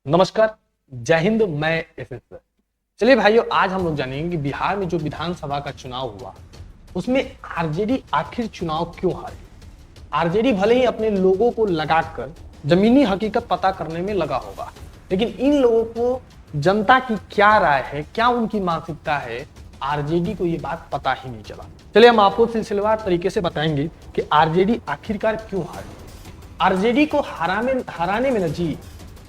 नमस्कार, जय हिंद। मैं एसएस सर। चलिए भाइयों, आज हम लोग जानेंगे कि बिहार में जो विधानसभा का चुनाव हुआ उसमें आरजेडी आखिर चुनाव क्यों हारी। आरजेडी भले ही अपने लोगों को लगाकर जमीनी हकीकत पता करने में लगा होगा, लेकिन इन लोगों को जनता की क्या राय है, क्या उनकी मानसिकता है, आरजेडी को ये बात पता ही नहीं चला। चलिए हम आपको सिलसिलेवार तरीके से बताएंगे कि आरजेडी आखिरकार क्यों हारी। आरजेडी को हराने में न जी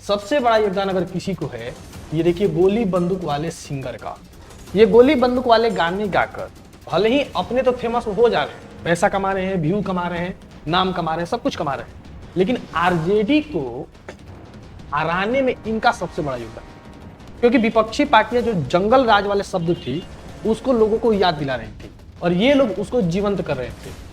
सबसे बड़ा योगदान अगर किसी को है, ये देखिए गोली बंदूक वाले सिंगर का। ये गोली बंदूक वाले गाने गाकर भले ही अपने तो फेमस हो जा रहे हैं, पैसा कमा रहे हैं, व्यू कमा रहे हैं, नाम कमा रहे हैं, सब कुछ कमा रहे हैं, लेकिन आरजेडी को हराने में इनका सबसे बड़ा योगदान, क्योंकि विपक्षी पार्टियां जो जंगल राज वाले शब्द थी उसको लोगों को याद दिला रही थी और ये लोग उसको जीवंत कर रहे थे।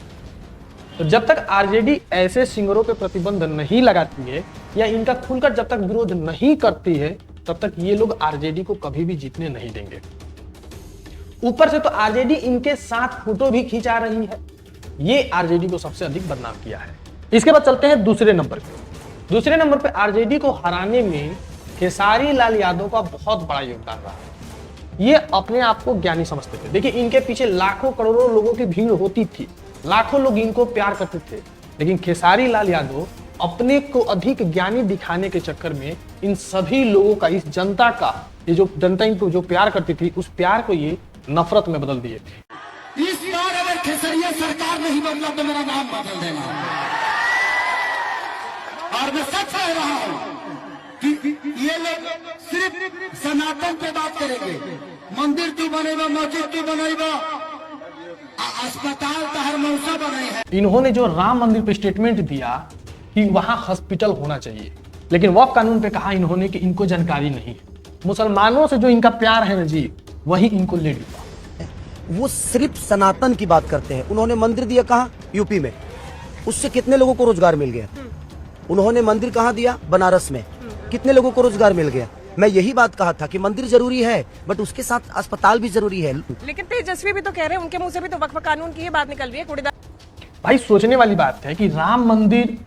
तो जब तक आरजेडी ऐसे सिंगरों पे प्रतिबंध नहीं लगाती है या इनका खुलकर जब तक विरोध नहीं करती है, तब तक ये लोग आरजेडी को कभी भी जीतने नहीं देंगे। ऊपर से तो आरजेडी इनके साथ फोटो भी खिंचा रही है, ये आरजेडी को सबसे अधिक बदनाम किया है। इसके बाद चलते हैं दूसरे नंबर पे। दूसरे नंबर पे आरजेडी को हराने में खेसारी लाल यादव का बहुत बड़ा योगदान रहा। ये अपने आप को ज्ञानी समझते थे। देखिए, इनके पीछे लाखों करोड़ों लोगों की भीड़ होती थी, लाखों लोग इनको प्यार करते थे, लेकिन खेसारी लाल यादव अपने को अधिक ज्ञानी दिखाने के चक्कर में इन सभी लोगों का, इस जनता का, ये जो जनता इनको जो प्यार करती थी, उस प्यार को ये नफरत में बदल दिए थे। इस बार अगर खेसरिया सरकार नहीं बदला तो मेरा नाम बदल देना। और मैं सच कह रहा हूं कि ये लोग सिर्फ सनातन पे बात करेंगे। मंदिर तू बनेगा, मस्जिद तू बनेगा, अस्पताल का हर मौसा बने है। इन्होंने जो राम मंदिर पे स्टेटमेंट दिया कि वहां हॉस्पिटल होना चाहिए, लेकिन वक्फ कानून पे कहा इन्होंने कि इनको जानकारी नहीं है। मुसलमानों से जो इनका प्यार है ना जी, वही इनको ले डूबा। वो सिर्फ सनातन की बात करते हैं। उन्होंने मंदिर दिया कहाँ? यूपी में। उससे कितने लोगों को रोजगार मिल गया? उन्होंने मंदिर कहाँ दिया? बनारस में। कितने लोगों को रोजगार मिल गया? मैं यही बात कहा था कि मंदिर जरूरी है, बट उसके साथ अस्पताल भी जरूरी है। लेकिन तेजस्वी भी तो कह रहे हैं, उनके मुंह से भी तो वक्फ कानून की ये बात निकल रही है। कूड़ेदार भाई, सोचने वाली बात है कि राम मंदिर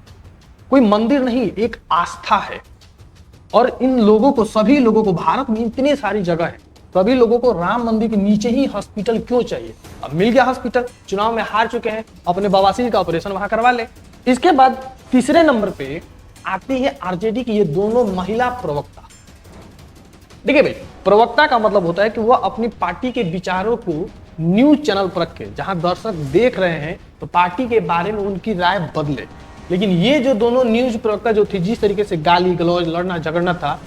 कोई मंदिर नहीं, एक आस्था है। और इन लोगों को, सभी लोगों को, भारत में इतनी सारी जगह है, सभी लोगों को राम मंदिर के नीचे ही हॉस्पिटल क्यों चाहिए? अब मिल गया हॉस्पिटल, चुनाव में हार चुके हैं, अपने बवासीर का ऑपरेशन वहां करवा ले। इसके बाद तीसरे नंबर पे आती है आरजेडी की ये दोनों महिला प्रवक्ता। देखिए भाई, प्रवक्ता का मतलब होता है कि वह अपनी पार्टी के विचारों को न्यूज चैनल पर रख के, जहां दर्शक देख रहे हैं, तो पार्टी के बारे में उनकी राय बदले। लेकिन ये जो दोनों न्यूज प्रवक्ता जो थी, जिस तरीके से गाली गलौज, लड़ना झगड़ना था,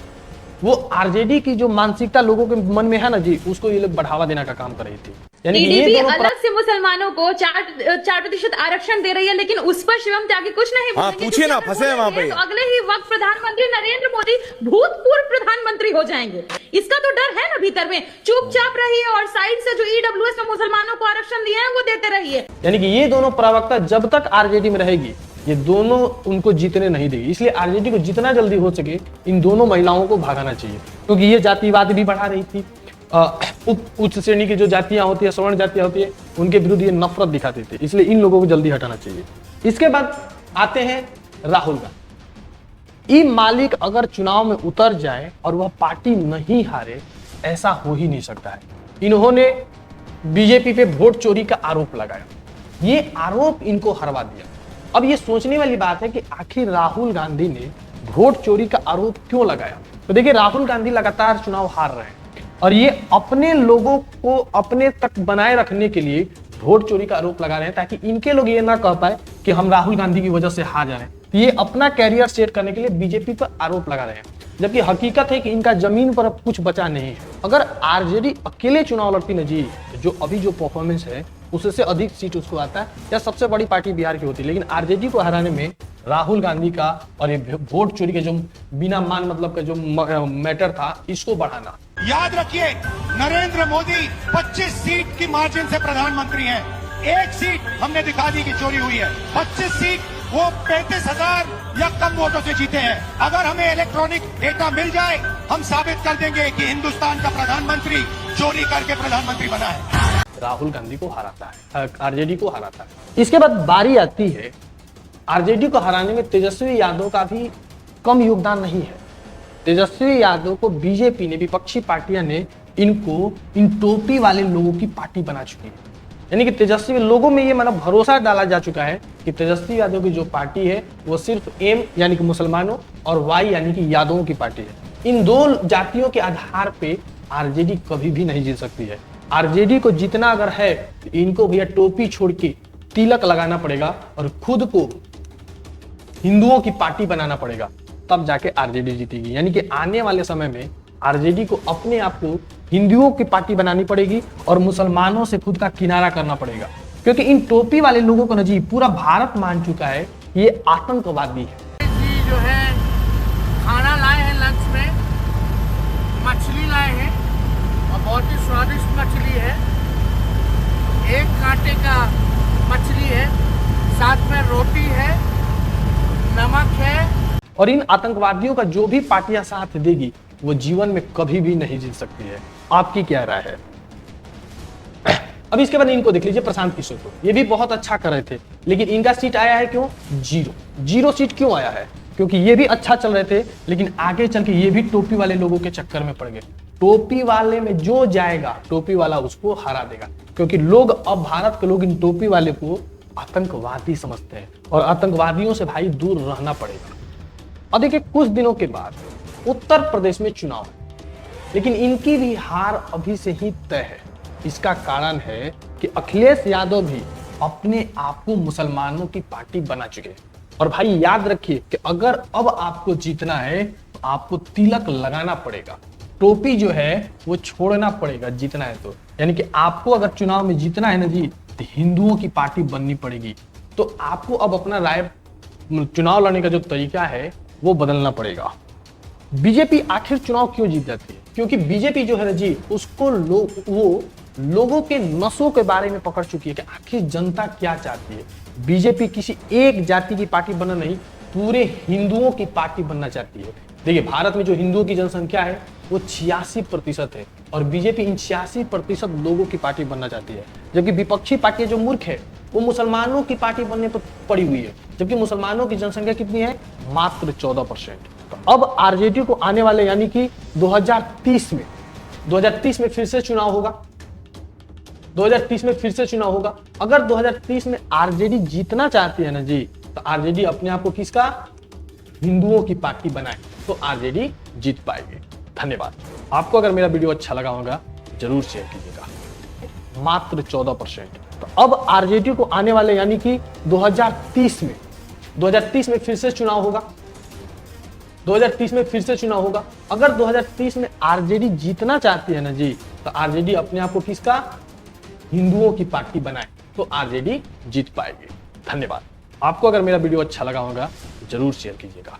वो आरजेडी की जो मानसिकता लोगों के मन में है ना जी, उसको ये लोग बढ़ावा देने का काम कर रही थी। यानी कि ये दोनों अलग से मुसलमानों को 4% आरक्षण दे रही है, लेकिन उस पर शिवम त्यागी कुछ नहीं बोलेंगे। पूछिए ना, फंसे हैं वहां पे। तो अगले ही वक्त प्रधानमंत्री नरेंद्र मोदी भूतपूर्व प्रधानमंत्री हो जाएंगे। इसका तो डर है ना भीतर में। चुपचाप रहिए और साइड से जो ईडब्ल्यूएस में मुसलमानों को आरक्षण दिए हैं वो देते रहिए। यानी कि ये दोनों प्रवक्ता जब तक आरजेडी में रहेगी, ये दोनों उनको जीतने नहीं देगी। इसलिए आरजेडी को जितना जल्दी हो सके इन दोनों महिलाओं को भागाना चाहिए, क्योंकि ये जातिवाद भी बढ़ा रही थी। उच्च श्रेणी की जो जातियां होती है, सवर्ण जातियां होती है, उनके विरुद्ध ये नफरत दिखाते थे। इसलिए इन लोगों को जल्दी हटाना चाहिए। इसके बाद आते हैं राहुल गांधी। ई मालिक अगर चुनाव में उतर जाए और वह पार्टी नहीं हारे, ऐसा हो ही नहीं सकता है। इन्होंने बीजेपी पे वोट चोरी का आरोप लगाया, ये आरोप इनको हरवा दिया। अब ये सोचने वाली बात है कि आखिर राहुल गांधी ने वोट चोरी का आरोप क्यों लगाया। तो देखिए, राहुल गांधी लगातार चुनाव हार रहे हैं और ये अपने लोगों को अपने तक बनाए रखने के लिए वोट चोरी का आरोप लगा रहे हैं, ताकि इनके लोग ये ना कह पाए कि हम राहुल गांधी की वजह से हार जा रहे हैं। तो ये अपना कैरियर सेट करने के लिए बीजेपी पर आरोप लगा रहे हैं, जबकि हकीकत है कि इनका जमीन पर अब कुछ बचा नहीं है। अगर आरजेडी अकेले चुनाव लड़ती न जी, जो अभी जो परफॉर्मेंस है उससे अधिक सीट उसको आता है, या सबसे बड़ी पार्टी बिहार की होती। लेकिन आरजेडी को हराने में राहुल गांधी का और ये वोट चोरी के जो बिना मान मतलब का जो मैटर था, इसको बढ़ाना। याद रखिए, नरेंद्र मोदी 25 सीट की मार्जिन से प्रधानमंत्री हैं। एक सीट हमने दिखा दी कि चोरी हुई है। 25 सीट वो 35,000 या कम वोटों से जीते हैं। अगर हमें इलेक्ट्रॉनिक डेटा मिल जाए, हम साबित कर देंगे कि हिंदुस्तान का प्रधानमंत्री चोरी करके प्रधानमंत्री बना है। राहुल गांधी को हराता है, आरजेडी को हराता है। इसके बाद बारी आती है आरजेडी को हराने में तेजस्वी यादव का भी कम योगदान नहीं है। तेजस्वी यादव को बीजेपी ने, विपक्षी पार्टियां ने इनको इन टोपी वाले लोगों की पार्टी बना चुकी है। यानी कि तेजस्वी लोगों में ये मतलब भरोसा डाला जा चुका है कि तेजस्वी यादव की जो पार्टी है वो सिर्फ एम यानी कि मुसलमानों और वाई यानी कि यादवों की पार्टी है। इन दो जातियों के आधार पे आरजेडी कभी भी नहीं जीत सकती है। आरजेडी को जीतना अगर है तो इनको भैया टोपी छोड़ के तिलक लगाना पड़ेगा और खुद को हिंदुओं की पार्टी बनाना पड़ेगा, तब जाके आरजेडी जीतेगी। यानी कि आने वाले समय में आरजेडी को अपने आप को हिंदुओं की पार्टी बनानी पड़ेगी और मुसलमानों से खुद का किनारा करना पड़ेगा, क्योंकि इन टोपी वाले लोगों को ना जी पूरा भारत मान चुका है ये आतंकवादी है। जी जो है खाना लाए हैं, लंच में मछली लाए हैं और बहुत ही स्वादिष्ट मछली है। एक कांटे का मछली है, साथ में रोटी है, नमक है। और इन आतंकवादियों का जो भी पार्टियां साथ देगी वो जीवन में कभी भी नहीं जीत सकती है। आपकी क्या राय है? अब इसके बाद इनको देख लीजिए, प्रशांत किशोर को, ये भी बहुत अच्छा कर रहे थे, लेकिन इनका सीट आया है क्यों? जीरो सीट क्यों आया है? क्योंकि ये भी अच्छा चल रहे थे, लेकिन आगे चल के ये भी टोपी वाले लोगों के चक्कर में पड़ गए। टोपी वाले में जो जाएगा टोपी वाला उसको हरा देगा, क्योंकि लोग, अब भारत के लोग इन टोपी वाले को आतंकवादी समझते हैं और आतंकवादियों से भाई दूर रहना पड़ेगा। और देखिए कुछ दिनों के बाद उत्तर प्रदेश में चुनाव है, लेकिन इनकी भी हार अभी से ही तय है। इसका कारण है कि अखिलेश यादव भी अपने आप को मुसलमानों की पार्टी बना चुके हैं। और भाई याद रखिए कि अगर अब आपको जीतना है तो आपको तिलक लगाना पड़ेगा, टोपी जो है वो छोड़ना पड़ेगा जीतना है तो। यानी कि आपको अगर चुनाव में जीतना है ना जी तो हिंदुओं की पार्टी बननी पड़ेगी। तो आपको अब अपना राय, चुनाव लड़ने का जो तरीका है वो बदलना पड़ेगा। बीजेपी आखिर चुनाव क्यों जीत जाती है? क्योंकि बीजेपी जो है ना जी उसको वो लोगों के नसों के बारे में पकड़ चुकी है कि आखिर जनता क्या चाहती है। बीजेपी किसी एक जाति की पार्टी बनना नहीं, पूरे हिंदुओं की पार्टी बनना चाहती है। देखिए भारत में जो हिंदुओं की जनसंख्या है वो 86% है और बीजेपी इन 86% लोगों की पार्टी बनना चाहती है। जबकि विपक्षी पार्टी जो मूर्ख है वो मुसलमानों की पार्टी बनने पर पड़ी हुई है, जबकि मुसलमानों की जनसंख्या कितनी है? मात्र 14%। तो अब आरजेडी को आने वाले यानी कि 2030 में फिर से चुनाव होगा। 2030 में फिर से चुनाव होगा। अगर 2030 में आरजेडी जीतना चाहती है ना जी तो आरजेडी अपने आप को किसका? हिंदुओं की पार्टी बनाए तो आरजेडी जीत पाएगी। धन्यवाद। आपको अगर मेरा वीडियो अच्छा लगा होगा जरूर शेयर कीजिएगा। मात्र 14%। तो अब आरजेडी को आने वाले यानी कि 2030 में फिर से चुनाव होगा। 2030 में फिर से चुनाव होगा। अगर 2030 में आरजेडी जीतना चाहती है ना जी तो आरजेडी अपने आप को किसका? हिंदुओं की पार्टी बनाए तो आरजेडी जीत पाएगी। धन्यवाद। आपको अगर मेरा वीडियो अच्छा लगा होगा जरूर शेयर कीजिएगा।